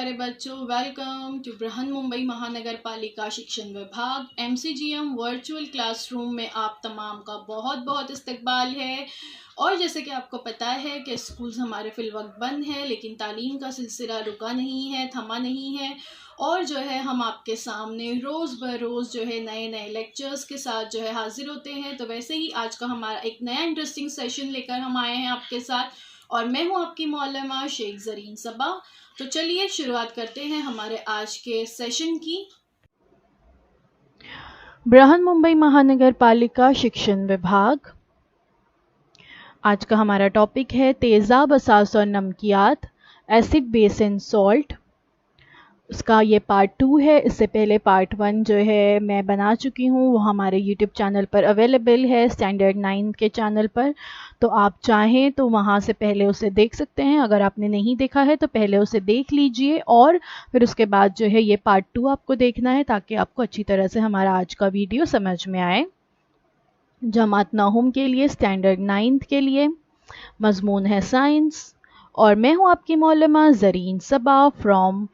प्यारे बच्चों, welcome to Brihan Mumbai महानगर पालिका शिक्षण विभाग MCGM वर्चुअल क्लासरूम में आप तमाम का बहुत बहुत इस्तकबाल है। और जैसे कि आपको पता है कि स्कूल्स हमारे फिलवक्त बंद है, लेकिन तालीम का सिलसिला रुका नहीं है, थमा नहीं है। और जो है हम आपके सामने रोज़ बरोज़ जो है नए नए लेक्चर्स के साथ जो है हाजिर होते हैं। तो वैसे ही आज का हमारा एक नया इंटरेस्टिंग सेशन लेकर हम आए हैं आपके साथ, और मैं हूं आपकी मौलमा शेख ज़रीन सबा। तो चलिए शुरुआत करते हैं हमारे आज के सेशन की। बृहन मुंबई महानगर पालिका शिक्षण विभाग। आज का हमारा टॉपिक है तेज़ाब, असास और नमकियात, एसिड, बेस एंड सॉल्ट। उसका ये पार्ट 2 है। इससे पहले पार्ट 1 जो है मैं बना चुकी हूँ, वो हमारे यूट्यूब चैनल पर अवेलेबल है, स्टैंडर्ड 9 के चैनल पर। तो आप चाहें तो वहाँ से पहले उसे देख सकते हैं। अगर आपने नहीं देखा है तो पहले उसे देख लीजिए, और फिर उसके बाद जो है ये पार्ट 2 आपको देखना है, ताकि आपको अच्छी तरह से हमारा आज का वीडियो समझ में आए। जमात नाहुम के लिए, स्टैंडर्ड 9 के लिए, मजमून है साइंस, और मैं हूँ आपकी मौलमा Zareen Saba from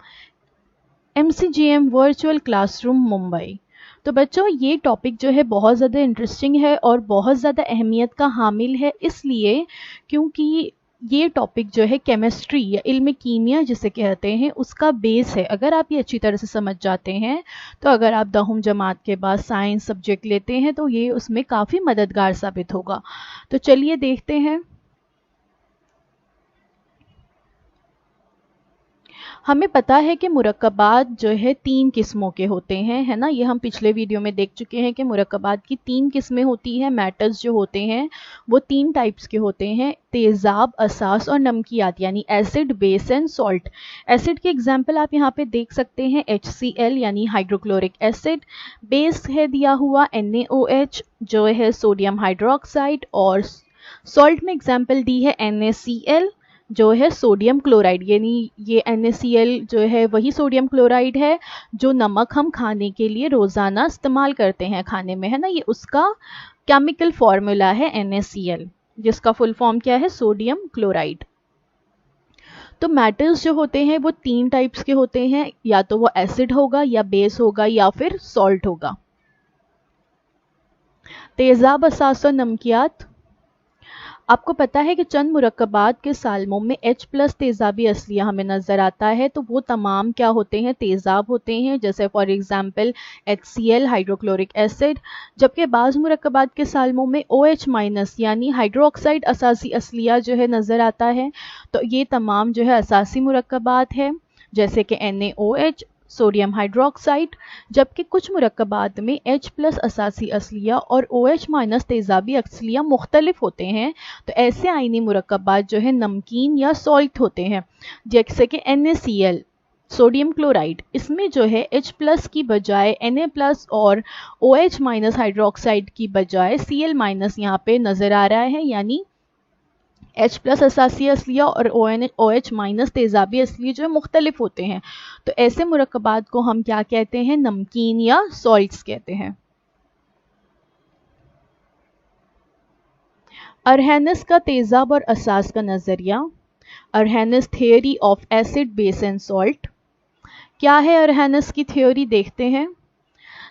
MCGM virtual classroom Mumbai. तो बच्चों, ये टॉपिक जो है बहुत ज़्यादा इंटरेस्टिंग है और बहुत ज़्यादा अहमियत का हामिल है, इसलिए क्योंकि ये टॉपिक जो है केमिस्ट्री या इल्म कीमिया जिसे कहते हैं, उसका बेस है। अगर आप ये अच्छी तरह से समझ जाते हैं तो अगर आप 10वीं जमात के बाद साइंस सब्जेक्ट लेते हैं तो ये उसमें काफ़ी मददगार साबित होगा। तो चलिए देखते हैं। हमें पता है कि मुरक्कबात जो है 3 किस्मों के होते हैं, है ना। ये हम पिछले वीडियो में देख चुके हैं कि मुरक्कबात की 3 किस्में होती हैं। मैटर्स जो होते हैं वो 3 टाइप्स के होते हैं, तेज़ाब, असास और नमकियात, यानी acid, base and salt. Acid के एग्जाम्पल आप यहाँ पे देख सकते हैं, HCl यानी हाइड्रोक्लोरिक एसिड। बेस है दिया हुआ NaOH जो है सोडियम हाइड्रोक्साइड, और सॉल्ट में एग्जाम्पल दी है NaCl जो है सोडियम क्लोराइड। यानी ये NaCl जो है वही सोडियम क्लोराइड है जो नमक हम खाने के लिए रोज़ाना इस्तेमाल करते हैं खाने में, है ना। ये उसका केमिकल फॉर्मूला है NaCl, जिसका फुल फॉर्म क्या है, सोडियम क्लोराइड। तो मैटर्स जो होते हैं वो 3 टाइप्स के होते हैं, या तो वो एसिड होगा, या बेस होगा, या फिर सॉल्ट होगा। तेज़ाब, असास और नमकियात। आपको पता है कि चंद मुरक्कबात के सालमों में H+ तेज़ाबी असलिया हमें नज़र आता है। तो वो तमाम क्या होते हैं, तेज़ाब होते हैं, जैसे for example HCl hydrochloric acid. जबकि बाज़ मुरक्कबात के सालमों में OH- यानी हाइड्रोक्साइड असासी असलिया जो है नज़र आता है। तो ये तमाम जो है असासी मुरक्कबात है, जैसे कि NaOH, सोडियम हाइड्रोक्साइड। जबकि कुछ मुरक्कबात में H+ असासी असलिया और OH- तेज़ाबी असलिया मुख्तलिफ होते हैं। तो ऐसे आयनी मुरक्कबात जो है नमकीन या सॉल्ट होते हैं, जैसे कि NaCl सोडियम क्लोराइड। इसमें जो है H+ की बजाय Na+ और OH- हाइड्रोक्साइड की बजाय Cl- यहाँ पे नज़र आ रहा है, यानी H+ असासी असलिया और OH- तेज़ाबी असलिया जो है मुख्तलिफ होते हैं। तो ऐसे मुरक्कबात को हम क्या कहते हैं, नमकीन या सॉल्ट्स कहते हैं। अरहेनिस का तेज़ाब और असास का नज़रिया। Arrhenius theory of acid, base and salt. क्या है अरहेनिस की थ्योरी, देखते हैं।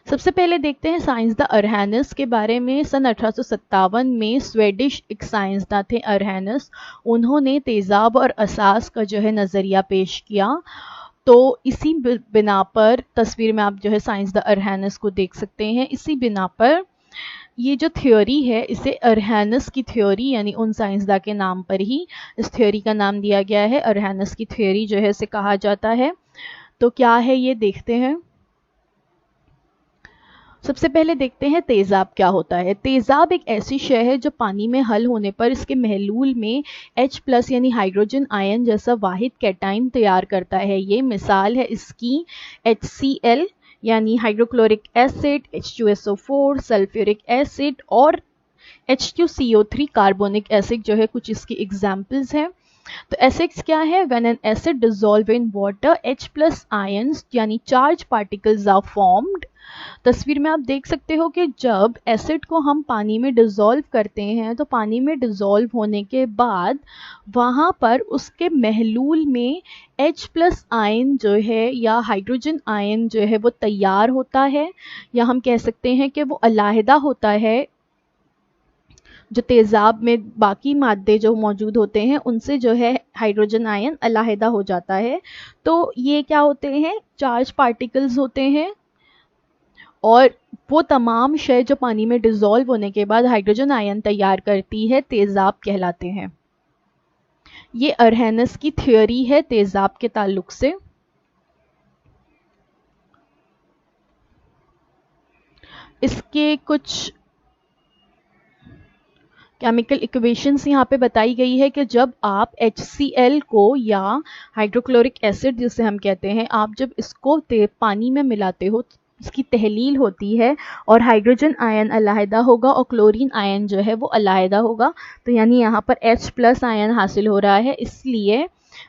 सबसे पहले देखते हैं साइंसदान अरहेनिस के बारे में। सन 1857 में स्वीडिश एक साइंसदान थे अरहेनिस, उन्होंने तेज़ाब और असास का जो है नज़रिया पेश किया। तो इसी बिना पर, तस्वीर में आप जो है साइंसदान अरहेनिस को देख सकते हैं, इसी बिना पर ये जो थ्योरी है इसे अरहेनिस की थ्योरी, यानी उन साइंसदान के नाम पर ही इस थ्योरी का नाम दिया गया है। अरहेनिस की थ्योरी जो है इसे कहा जाता है। तो क्या है ये देखते हैं। सबसे पहले देखते हैं तेज़ाब क्या होता है। तेज़ाब एक ऐसी शय है जो पानी में हल होने पर इसके महलूल में H+ यानी हाइड्रोजन आयन जैसा वाहिद कैटाइन तैयार करता है। ये मिसाल है इसकी HCl यानी hydrochloric acid, H2SO4 sulphuric acid, और H2CO3 कार्बोनिक एसिड जो है कुछ इसकी एग्जाम्पल्स हैं। तो एसिड्स क्या है? When an acid dissolve in water H plus ions यानी चार्ज पार्टिकल्स आर फॉर्म्ड। तस्वीर में आप देख सकते हो कि जब एसिड को हम पानी में डिसॉल्व करते हैं तो पानी में डिसॉल्व होने के बाद वहाँ पर उसके महलूल में H प्लस आयन जो है या हाइड्रोजन आयन जो है वो तैयार होता है, या हम कह सकते हैं कि वो अलहदा होता है। जो तेज़ाब में बाकी मादे जो मौजूद होते हैं उनसे जो है हाइड्रोजन आयन अलहदा हो जाता है। तो ये क्या होते हैं? चार्ज पार्टिकल्स होते हैं, और वो तमाम शय जो पानी में डिसॉल्व होने के बाद हाइड्रोजन आयन तैयार करती है तेज़ाब कहलाते हैं। ये अरहेनस की थ्योरी है तेज़ाब के ताल्लुक से। इसके कुछ केमिकल इक्वेशंस यहाँ पे बताई गई है कि जब आप HCl को या हाइड्रोक्लोरिक एसिड जिसे हम कहते हैं, आप जब इसको पानी में मिलाते हो इसकी तहलील होती है और हाइड्रोजन आयन अलहदा होगा और क्लोरीन आयन जो है वो अलहदा होगा। तो यानी यहाँ पर H प्लस आयन हासिल हो रहा है, इसलिए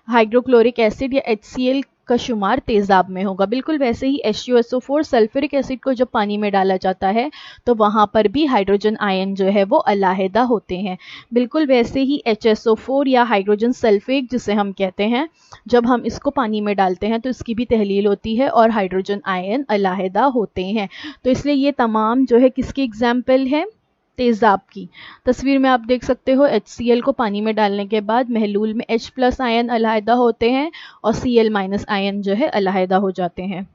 हाइड्रोक्लोरिक एसिड या HCl का शुमार तेज़ाब में होगा। बिल्कुल वैसे ही H2SO4 सल्फ्यूरिक एसिड को जब पानी में डाला जाता है तो वहाँ पर भी हाइड्रोजन आयन जो है वो अलहदा होते हैं। बिल्कुल वैसे ही HSO4 या हाइड्रोजन सल्फेट जिसे हम कहते हैं, जब हम इसको पानी में डालते हैं तो इसकी भी तहलील होती है और हाइड्रोजन आयन अलहदा होते हैं। तो इसलिए ये तमाम जो है किसकी एग्जाम्पल है? तेज़ाब की। तस्वीर में आप देख सकते हो HCl को पानी में डालने के बाद महलूल में H प्लस आयन अलहदा होते हैं और Cl माइनस आयन जो है अलहदा हो जाते हैं।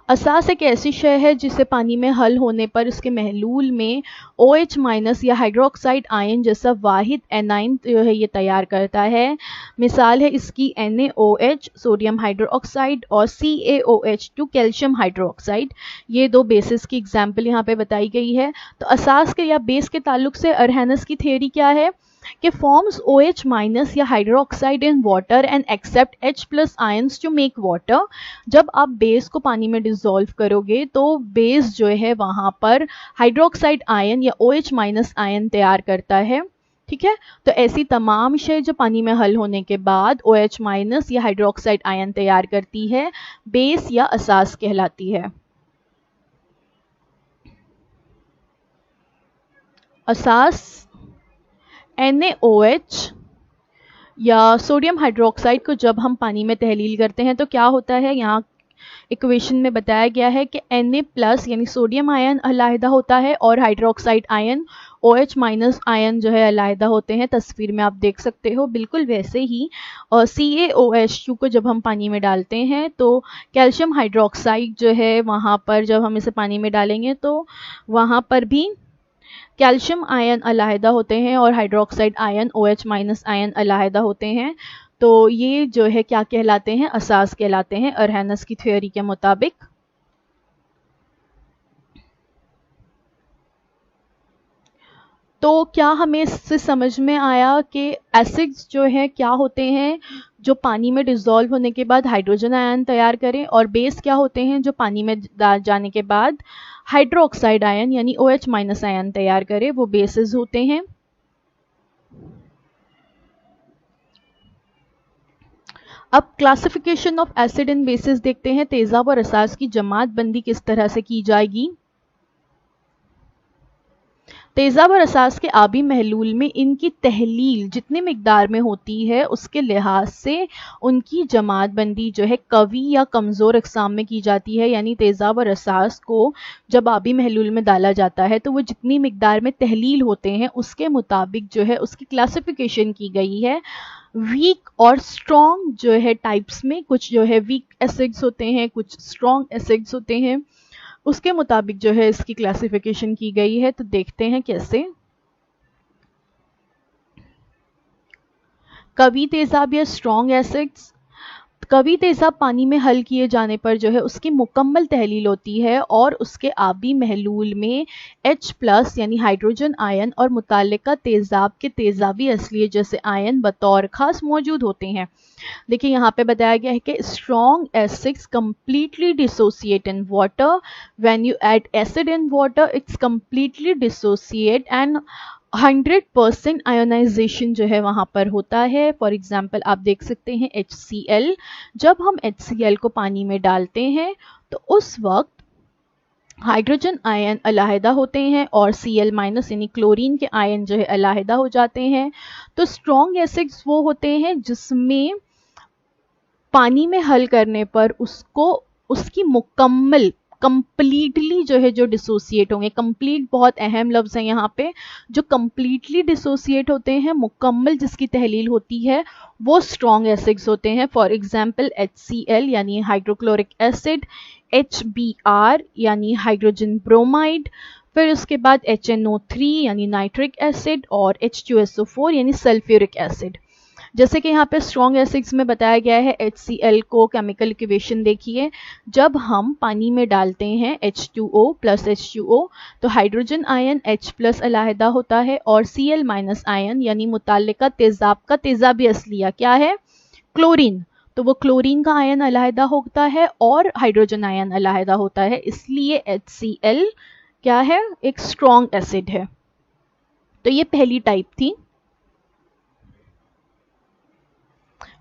असास एक ऐसी शय है जिसे पानी में हल होने पर उसके महलूल में OH माइनस या हाइड्रोक्साइड आयन जैसा वाहिद एनाइन जो है ये तैयार करता है। मिसाल है इसकी NaOH सोडियम हाइड्रोक्साइड और CaOH2 कैल्शियम हाइड्रोक्साइड। ये दो बेसिस की एग्जाम्पल यहाँ पे बताई गई है। तो असास के या बेस के ताल्लुक से अरहेनस की थ्योरी क्या है कि forms OH माइनस या hydroxide in water and accept H plus ions to make water. जब आप बेस को पानी में डिसॉल्व करोगे तो बेस जो है वहाँ पर हाइड्रोक्साइड आयन या OH माइनस आयन तैयार करता है। ठीक है, तो ऐसी तमाम शय जो पानी में हल होने के बाद OH माइनस या हाइड्रोक्साइड आयन तैयार करती है बेस या असास कहलाती है। असास NaOH या सोडियम हाइड्रोक्साइड को जब हम पानी में तहलील करते हैं तो क्या होता है? यहाँ इक्वेशन में बताया गया है कि Na प्लस यानी सोडियम आयन अलहदा होता है और hydroxide ion OH minus ion जो है अलहदा होते हैं। तस्वीर में आप देख सकते हो। बिल्कुल वैसे ही CaOH2 को जब हम पानी में डालते हैं तो कैल्शियम हाइड्रोक्साइड जो है वहाँ पर जब हम इसे पानी में डालेंगे तो वहाँ पर भी कैल्शियम आयन अलहदा होते हैं और hydroxide ion OH minus ion अलहदा होते हैं। तो ये जो है क्या कहलाते हैं? असास कहलाते हैं अरहेनस की थ्योरी के मुताबिक। तो क्या हमें इससे समझ में आया कि एसिड्स जो है क्या होते हैं जो पानी में डिसॉल्व होने के बाद हाइड्रोजन आयन तैयार करें, और बेस क्या होते हैं जो पानी में जाने के बाद हाइड्रोक्साइड आयन यानी OH माइनस आयन तैयार करे, वो बेसिस होते हैं। अब classification of acid and bases देखते हैं। तेजाब और असास की जमात बंदी किस तरह से की जाएगी। तेजाब और असास के आबी महलूल में इनकी तहलील जितनी मिकदार में होती है उसके लिहाज से उनकी जमात बंदी जो है कवी या कमज़ोर अक़साम में की जाती है। यानी तेजाब और असास को जब आबी महलूल में डाला जाता है तो वो जितनी मिकदार में तहलील होते हैं उसके मुताबिक जो है उसकी क्लासिफिकेशन की गई है। वीक और स्ट्रॉन्ग जो है टाइप्स में, कुछ जो है वीक एसिड्स होते हैं, कुछ स्ट्रॉन्ग एसिड्स होते हैं, उसके मुताबिक जो है इसकी क्लासिफिकेशन की गई है। तो देखते हैं कैसे। कवी तेजाब या स्ट्रॉन्ग एसिड्स। कवि तेजाब पानी में हल किए जाने पर जो है उसकी मुकम्मल तहलील होती है और उसके आबी महलूल में H+ यानी हाइड्रोजन आयन और मुताल्लिका तेजाब के तेजाबी असलियत जैसे आयन बतौर खास मौजूद होते हैं। देखिए यहाँ पे बताया गया है कि strong acids completely dissociate in water, when you add acid in water it's completely dissociate and 100% ionisation जो है वहाँ पर होता है। फॉर एग्जाम्पल आप देख सकते हैं HCl, जब हम HCl को पानी में डालते हैं तो उस वक्त हाइड्रोजन आयन अलहदा होते हैं और Cl- यानी क्लोरीन के आयन जो है अलहदा हो जाते हैं। तो स्ट्रॉन्ग एसिड्स वो होते हैं जिसमें पानी में हल करने पर उसको उसकी मुकम्मल कंप्लीटली जो है जो डिसोसिएट होंगे। कंप्लीट बहुत अहम लफ्ज़ है यहाँ पे। जो कंप्लीटली डिसोसिएट होते हैं, मुकम्मल जिसकी तहलील होती है, वो स्ट्रॉन्ग एसिड्स होते हैं। फॉर एग्जांपल HCl यानी हाइड्रोक्लोरिक एसिड, HBr यानी हाइड्रोजन ब्रोमाइड, फिर उसके बाद HNO3 यानी नाइट्रिक एसिड और H2SO4 यानी सल्फ्यूरिक एसिड। जैसे कि यहाँ पे स्ट्रॉन्ग एसिड्स में बताया गया है HCl को केमिकल इक्वेशन देखिए, जब हम पानी में डालते हैं H2O प्लस H2O तो हाइड्रोजन आयन H+ अलहदा होता है और Cl- आयन यानी मुताल्लिका तेजाब का तेजाबी असलिया क्या है, क्लोरीन, तो वो क्लोरीन का आयन अलहदा होता है और हाइड्रोजन आयन अलहदा होता है, इसलिए HCl क्या है, एक स्ट्रॉन्ग एसिड है। तो ये पहली टाइप थी।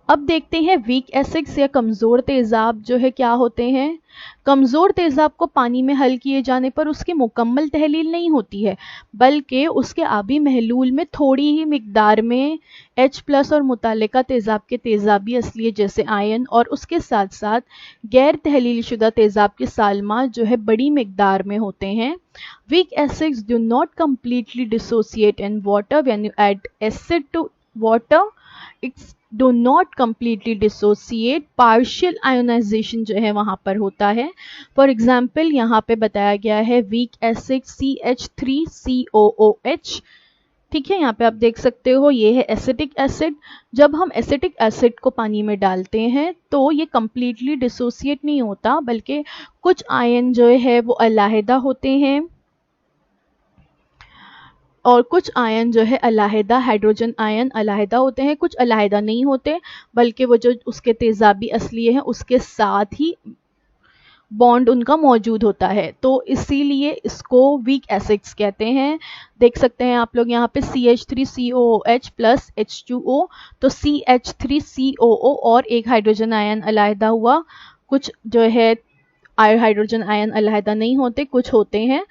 अब देखते हैं वीक एसिड्स या कमज़ोर तेज़ाब जो है क्या होते हैं। कमज़ोर तेज़ाब को पानी में हल किए जाने पर उसकी मुकम्मल तहलील नहीं होती है, बल्कि उसके आबी महलूल में थोड़ी ही मिकदार में H+ और मुताल्लिका तेज़ाब के तेज़ाबी असलियत जैसे आयन और उसके साथ साथ गैर तहलील शुदा तेज़ाब के सालमात जो है बड़ी मिकदार में होते हैं। Weak acids do not completely dissociate in water when you add acid to water, it's do not completely dissociate, partial ionisation जो है वहाँ पर होता है। फॉर एग्जाम्पल यहाँ पे बताया गया है वीक एसिड CH3COOH, ठीक है, यहाँ पे आप देख सकते हो ये है एसिटिक एसिड। जब हम एसिटिक एसिड को पानी में डालते हैं तो ये कम्प्लीटली डिसोसिएट नहीं होता, बल्कि कुछ आयन जो है वो अलहदा होते हैं और कुछ आयन जो है अलहदा, हाइड्रोजन आयन अलहदा होते हैं, कुछ अलहदा नहीं होते, बल्कि वो जो उसके तेजाबी असलिए हैं उसके साथ ही बॉन्ड उनका मौजूद होता है, तो इसीलिए इसको वीक एसिड्स कहते हैं। देख सकते हैं आप लोग यहाँ पे CH3COOH प्लस H2O, तो CH3COO और एक हाइड्रोजन आयन अलहदा हुआ, कुछ जो है हाइड्रोजन आयन अलहदा नहीं होते, कुछ होते हैं,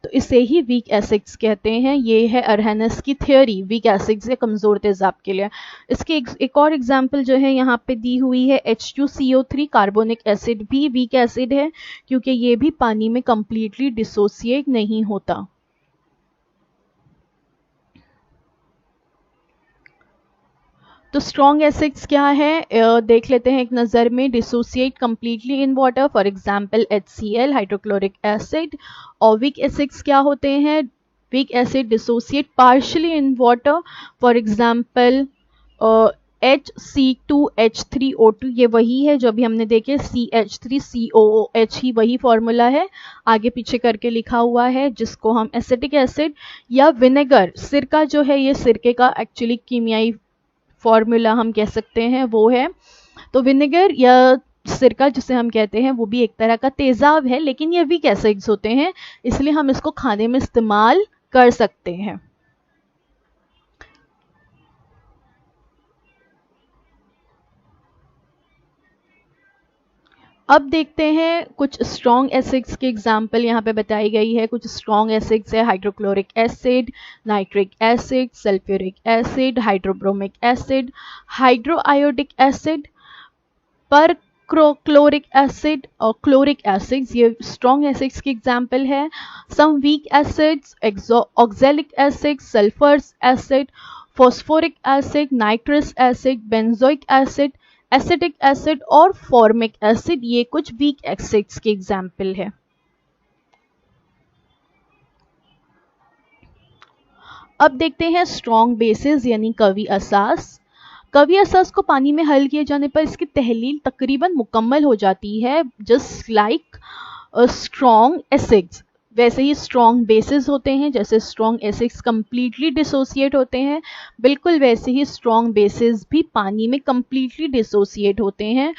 तो इसे ही वीक एसिड्स कहते हैं। ये है अरहनस की थ्योरी वीक एसिड्स या कमज़ोर तेज़ाब के लिए। इसकी एक और एग्जांपल जो है यहाँ पे दी हुई है H2CO3 कार्बोनिक एसिड भी वीक एसिड है, क्योंकि ये भी पानी में कंप्लीटली डिसोसिएट नहीं होता। तो स्ट्रॉन्ग एसिड्स क्या है, देख लेते हैं एक नज़र में। Dissociate completely in water, for example HCl hydrochloric acid. और वीक एसिड्स क्या होते हैं, weak acid dissociate partially in water, for example HC2H3O2, ये वही है जो अभी हमने देखे CH3COOH ही वही फॉर्मूला है, आगे पीछे करके लिखा हुआ है, जिसको हम एसिटिक एसिड या विनेगर, सिरका जो है ये सिरके का एक्चुअली कीमियाई फॉर्मूला हम कह सकते हैं वो है। तो विनेगर या सिरका जिसे हम कहते हैं वो भी एक तरह का तेजाब है, लेकिन ये वीक एसिड्स होते हैं, इसलिए हम इसको खाने में इस्तेमाल कर सकते हैं। अब देखते हैं कुछ स्ट्रॉन्ग एसिड्स के एग्जाम्पल यहाँ पे बताई गई है। कुछ स्ट्रॉन्ग एसिड्स है hydrochloric acid, nitric acid, sulphuric acid, hydrobromic acid, hydroiodic acid, perchloric acid और क्लोरिक एसिड्स, ये स्ट्रॉन्ग एसिड्स की एग्जाम्पल है। Some weak acids oxalic acid, sulphurous acid, phosphoric acid, nitrous acid, benzoic acid, acetic acid और formic acid, ये कुछ weak acids के example है। अब देखते हैं स्ट्रॉन्ग बेसिस यानी कवी असास। कवि असास को पानी में हल किए जाने पर इसकी तहलील तकरीबन मुकम्मल हो जाती है, जस्ट लाइक स्ट्रॉन्ग एसिड्स। वैसे ही स्ट्रॉन्ग बेसिस होते हैं, जैसे स्ट्रॉन्ग एसिड्स कंप्लीटली डिसोसिएट होते हैं, बिल्कुल वैसे ही स्ट्रॉन्ग बेसिस भी पानी में कंप्लीटली डिसोसिएट होते हैं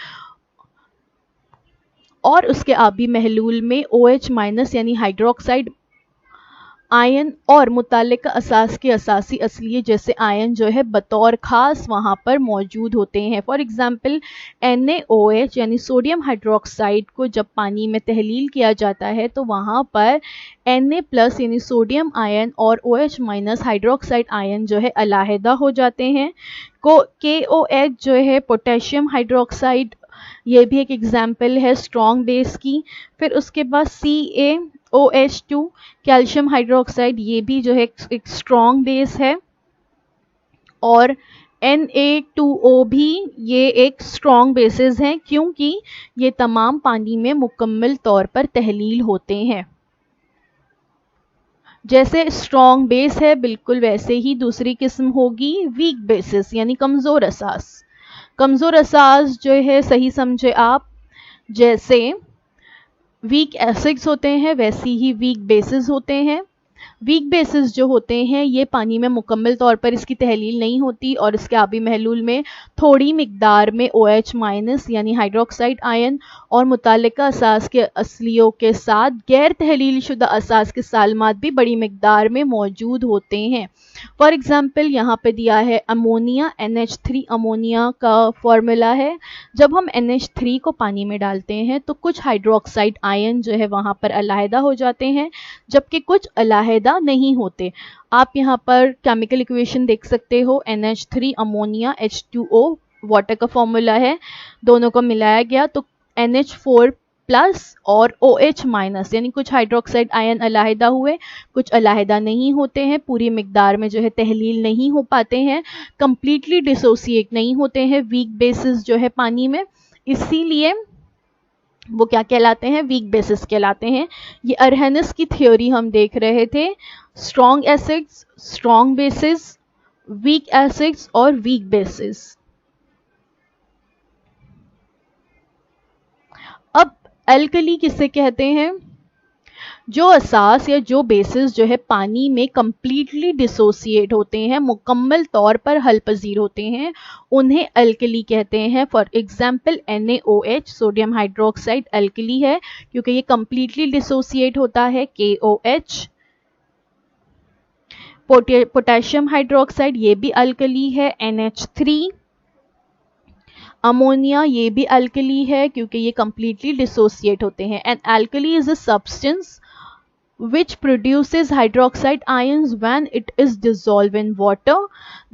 और उसके आबी महलूल में OH- यानी हाइड्रोक्साइड आयन और मुतालिका असास के असासी असलिये जैसे आयन जो है बतौर खास वहाँ पर मौजूद होते हैं। फॉर एग्जांपल NaOH यानी सोडियम हाइड्रोक्साइड को जब पानी में तहलील किया जाता है तो वहाँ पर Na+ यानी सोडियम आयन और OH- हाइड्रोक्साइड आयन जो है अलहदा हो जाते हैं। KOH जो है पोटेशियम हाइड्रोक्साइड, ये भी एक एग्जाम्पल है स्ट्रॉन्ग बेस की। फिर उसके बाद CaOH2 कैल्शियम हाइड्रोक्साइड, ये भी जो है एक स्ट्रॉन्ग बेस है। और Na2O भी ये एक स्ट्रॉन्ग बेसिस हैं क्योंकि ये तमाम पानी में मुकम्मल तौर पर तहलील होते हैं। जैसे स्ट्रॉन्ग बेस है बिल्कुल वैसे ही दूसरी किस्म होगी वीक बेसिस यानी कमज़ोर असास। कमज़ोर असास जो है सही समझे आप, जैसे वीक एसिड्स होते हैं वैसी ही वीक बेसिस होते हैं। वीक बेसिस जो होते हैं ये पानी में मुकम्मल तौर पर इसकी तहलील नहीं होती और इसके आबी महलूल में थोड़ी मिकदार में OH- यानी हाइड्रोक्साइड आयन और मुतालिका असास के असलियों के साथ गैर तहलील शुदा असास के सालमात भी बड़ी मिकदार में मौजूद होते हैं। फॉर एग्जाम्पल यहाँ पे दिया है अमोनिया, NH3 अमोनिया का फॉर्मूला है। जब हम NH3 को पानी में डालते हैं तो कुछ हाइड्रोक्साइड आयन जो है वहाँ पर अलहदा हो जाते हैं जबकि कुछ अलहदा नहीं होते। आप यहाँ पर केमिकल इक्वेशन देख सकते हो, NH3 अमोनिया H2O वाटर का फॉर्मूला है, दोनों को मिलाया गया तो NH4+ और OH- यानी कुछ हाइड्रोक्साइड आयन अलहदा हुए, कुछ अलहदा नहीं होते हैं, पूरी मिकदार में जो है तहलील नहीं हो पाते हैं, कंप्लीटली डिसोसिएट नहीं होते हैं वीक बेसिस जो है पानी में, इसीलिए वो क्या कहलाते हैं, वीक बेसिस कहलाते हैं। ये अरहनेस की थ्योरी हम देख रहे थे, strong acids, strong bases, weak acids और वीक बेसिस। अब एल्कली किसे कहते हैं? जो असास या जो बेसिस जो है पानी में कंप्लीटली डिसोसिएट होते हैं, मुकम्मल तौर पर हल पजीर होते हैं, उन्हें एल्कली कहते हैं। For example NaOH sodium hydroxide alkali है क्योंकि ये कंप्लीटली डिसोसिएट होता है। KOH पोटेशियम हाइड्रोक्साइड ये भी अल्कली है। NH3 अमोनिया ये भी अल्कली है क्योंकि ये कंप्लीटली डिसोसिएट होते हैं। And alkali is a substance which produces hydroxide ions when it is dissolved in water.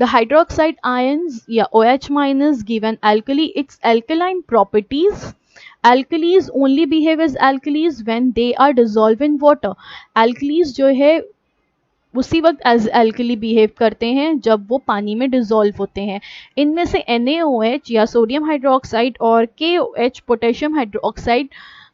The hydroxide ions या OH- give an alkali its alkaline properties. Alkalis only behave as alkalis when they are dissolved in water. Alkalis जो है उसी वक्त as alkali behave करते हैं जब वो पानी में डिसॉल्व होते हैं। इनमें से NaOH या सोडियम हाइड्रोक्साइड और KOH potassium hydroxide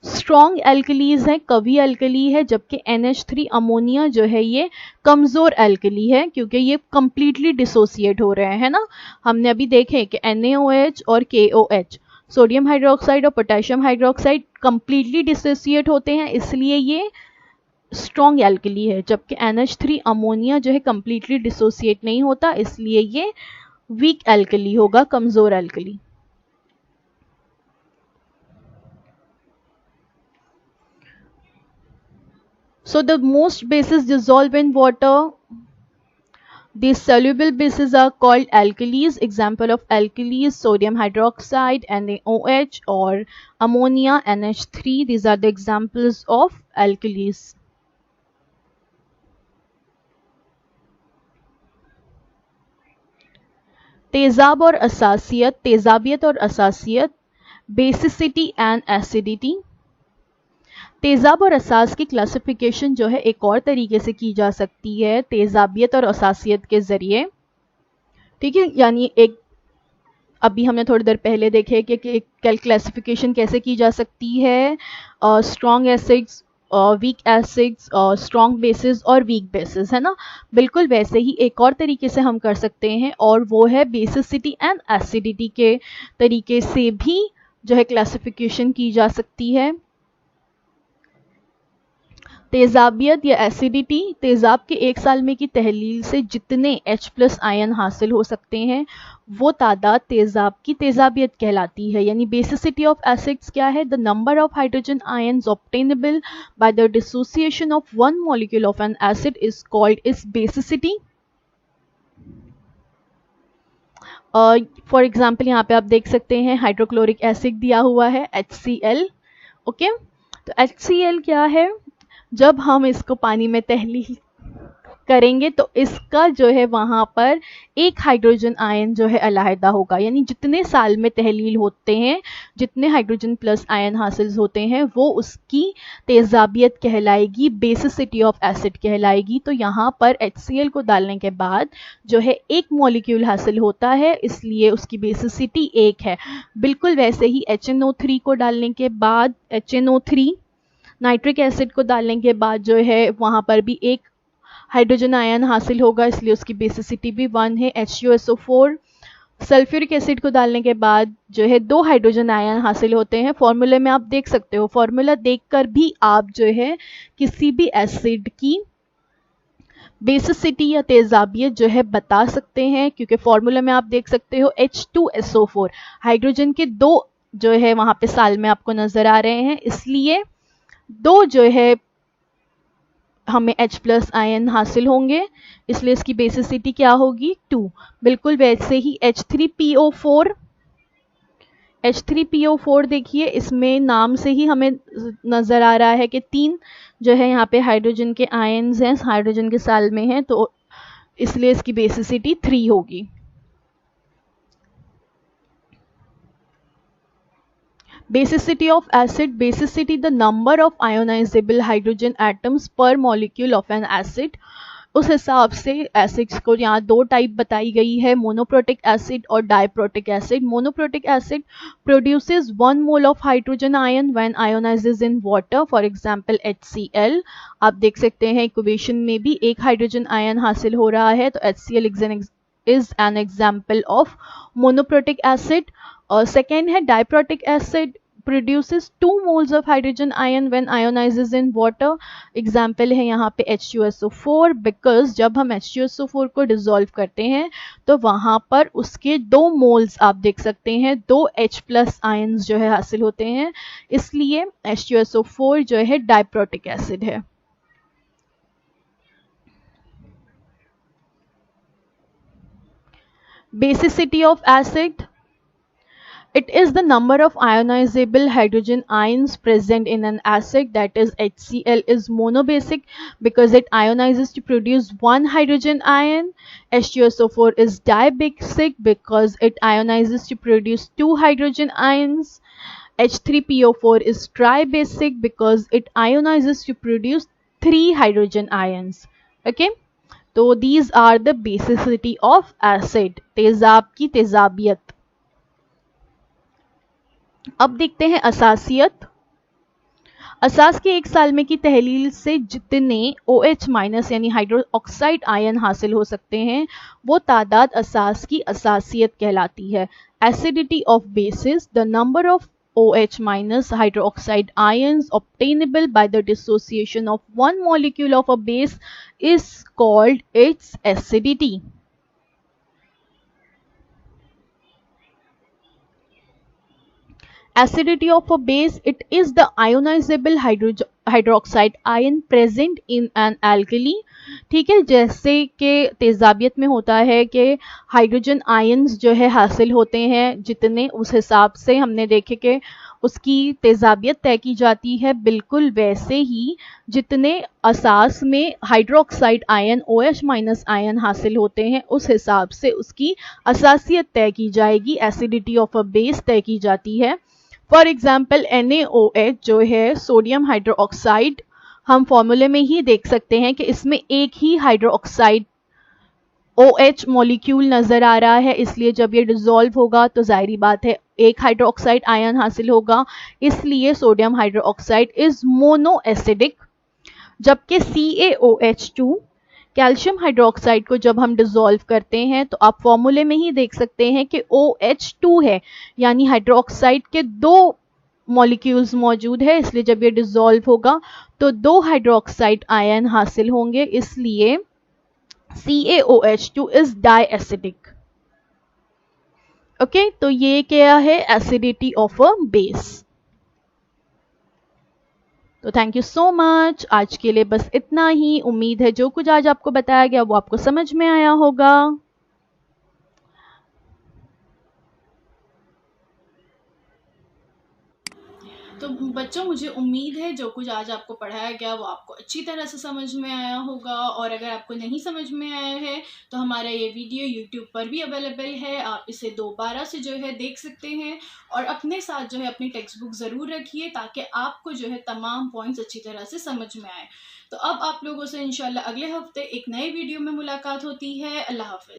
strong alkalis है, कवी एल्कली है, जबकि NH3 अमोनिया जो है ये कमज़ोर एल्कली है क्योंकि ये कंप्लीटली डिसोसिएट हो रहे हैं ना। हमने अभी देखे कि NaOH और KOH सोडियम हाइड्रोक्साइड और पोटेशियम हाइड्रोक्साइड कंप्लीटली डिसोसिएट होते हैं, इसलिए ये स्ट्रॉन्ग एल्कली है, जबकि NH3 अमोनिया जो है कंप्लीटली डिसोसिएट नहीं होता, इसलिए ये वीक एल्कली होगा, कमज़ोर alkali. So the most bases dissolve in water. These soluble bases are called alkalis. Example of alkalis: sodium hydroxide NaOH or ammonia NH3. These are the examples of alkalis. तेजाब और असासियत, तेजाबियत और असासियत, basicity and acidity. तेज़ाब और असास की classification जो है एक और तरीके से की जा सकती है, तेज़ाबियत और असासियत के ज़रिए। ठीक है, यानी एक अभी हमने थोड़ी देर पहले देखे कि क्लासिफिकेशन कैसे की जा सकती है, strong acids weak acids, strong bases और वीक बेसिस, है ना। बिल्कुल वैसे ही एक और तरीके से हम कर सकते हैं और वो है बेसिसिटी एंड एसिडिटी के तरीके से भी जो है क्लासिफिकेशन की जा सकती है। तेजाबियत या एसिडिटी, तेजाब के एक साल में की तहलील से जितने H+ आयन हासिल हो सकते हैं वो तादाद तेजाब की तेजाबियत कहलाती है। यानी बेसिसिटी ऑफ एसिड्स क्या है? The number of hydrogen ions obtainable by the dissociation of one molecule of an acid is called is basicity. For example यहाँ पे आप देख सकते हैं हाइड्रोक्लोरिक एसिड दिया हुआ है HCl। ओके, तो HCl क्या है? जब हम इसको पानी में तहलील करेंगे तो इसका जो है वहाँ पर एक हाइड्रोजन आयन जो है अलहदा होगा। यानी जितने साल में तहलील होते हैं, जितने हाइड्रोजन प्लस आयन हासिल होते हैं वो उसकी तेजाबियत कहलाएगी, बेसिसिटी ऑफ एसिड कहलाएगी। तो यहाँ पर HCl को डालने के बाद जो है एक मॉलिक्यूल हासिल होता है, इसलिए उसकी बेसिसिटी 1 है। बिल्कुल वैसे ही HNO3 को डालने के बाद, HNO3 नाइट्रिक एसिड को डालने के बाद जो है वहाँ पर भी एक हाइड्रोजन आयन हासिल होगा, इसलिए उसकी बेसिसिटी भी 1 है। HUSO4 सल्फ्यूरिक एसिड को डालने के बाद जो है 2 हाइड्रोजन आयन हासिल होते हैं। फॉर्मूले में आप देख सकते हो, फॉर्मूला देखकर भी आप जो है किसी भी एसिड की बेसिसिटी या तेजाबियत जो है बता सकते हैं, क्योंकि फॉर्मूला में आप देख सकते हो H2SO4 हाइड्रोजन के 2 जो है वहाँ पे साल में आपको नजर आ रहे हैं, इसलिए 2 जो है हमें H+ आयन हासिल होंगे, इसलिए इसकी बेसिसिटी क्या होगी? 2। बिल्कुल वैसे ही H3PO4 देखिए, इसमें नाम से ही हमें नज़र आ रहा है कि 3 जो है यहाँ पे हाइड्रोजन के आयन्स हैं, हाइड्रोजन के साल में हैं, तो इसलिए इसकी बेसिसिटी 3 होगी। Basicity of acid, basicity the number of ionizable hydrogen atoms per molecule of an acid। उस हिसाब से एसिड्स को यहाँ 2 टाइप बताई गई है, मोनोप्रोटिक एसिड और diprotic acid. Monoprotic acid produces 1 mole of hydrogen ion when ionises in water, for example HCl। आप देख सकते हैं इक्वेशन में भी एक हाइड्रोजन आयन हासिल हो रहा है, तो HCl is an example of monoprotic acid. और सेकेंड है diprotic acid, produces 2 moles of hydrogen ion when ionizes in water। Example है यहाँ पे H2SO4, बिकॉज जब हम H2SO4 को डिजोल्व करते हैं तो वहाँ पर उसके 2 मोल्स आप देख सकते हैं, 2 H+ आयन्स जो है हासिल होते हैं, इसलिए H2SO4 जो है डाइप्रोटिक एसिड है। Basicity of acid, it is the number of ionizable hydrogen ions present in an acid, that is HCl is monobasic because it ionizes to produce 1 hydrogen ion। H2SO4 is dibasic because it ionizes to produce 2 hydrogen ions। H3PO4 is tribasic because it ionizes to produce 3 hydrogen ions। okay, तो these are the basicity of acid, तेजाब की तेजाबियत। अब देखते हैं असासियत। असास के एक साल में की तहलील से जितने OH- यानी हाइड्रोक्साइड आयन हासिल हो सकते हैं वो तादाद असास की असासियत कहलाती है। Acidity of basis, the number of OH- hydroxide ions obtainable by the dissociation of one molecule of a base is called its acidity। Acidity of a base, it is the ionizable hydroxide ion present in an alkali। ठीक है, जैसे कि तेजाबियत में होता है कि hydrogen ions जो है हासिल होते हैं जितने, उस हिसाब से हमने देखे कि उसकी तेजाबियत तय की जाती है। बिल्कुल वैसे ही जितने असास में हाइड्रोक्साइड आयन OH- आयन हासिल होते हैं उस हिसाब से उसकी असासियत तय की जाएगी, एसिडिटी ऑफ अ बेस तय की जाती है। फॉर एग्जाम्पल NaOH जो है सोडियम हाइड्रोक्साइड, हम फॉर्मूले में ही देख सकते हैं कि इसमें एक ही हाइड्रोक्साइड OH मॉलिक्यूल नज़र आ रहा है, इसलिए जब ये डिज़ोल्व होगा तो ज़ाहिरी बात है एक हाइड्रोक्साइड आयन हासिल होगा, इसलिए sodium hydroxide is mono acidic. जबकि CaOH2 कैल्शियम हाइड्रोक्साइड को जब हम डिज़ोल्व करते हैं तो आप फॉर्मूले में ही देख सकते हैं कि OH2 है, यानी हाइड्रोक्साइड के दो मॉलिक्यूल्स मौजूद है, इसलिए जब ये डिज़ोल्व होगा तो दो हाइड्रोक्साइड आयन हासिल होंगे, इसलिए CaOH2 is die acidic. Okay, तो ये क्या है, एसिडिटी ऑफ अ बेस। तो थैंक यू सो मच, आज के लिए बस इतना ही। उम्मीद है जो कुछ आज आपको बताया गया वो आपको समझ में आया होगा। तो बच्चों, मुझे उम्मीद है जो कुछ आज आपको पढ़ाया गया वो आपको अच्छी तरह से समझ में आया होगा। और अगर आपको नहीं समझ में आया है तो हमारा ये वीडियो यूट्यूब पर भी अवेलेबल है, आप इसे दोबारा से जो है देख सकते हैं। और अपने साथ जो है अपनी टेक्स्ट बुक ज़रूर रखिए ताकि आपको जो है तमाम पॉइंट्स अच्छी तरह से समझ में आए। तो अब आप लोगों से इंशाल्लाह अगले हफ्ते एक नए वीडियो में मुलाकात होती है। अल्लाह हाफ़िज़।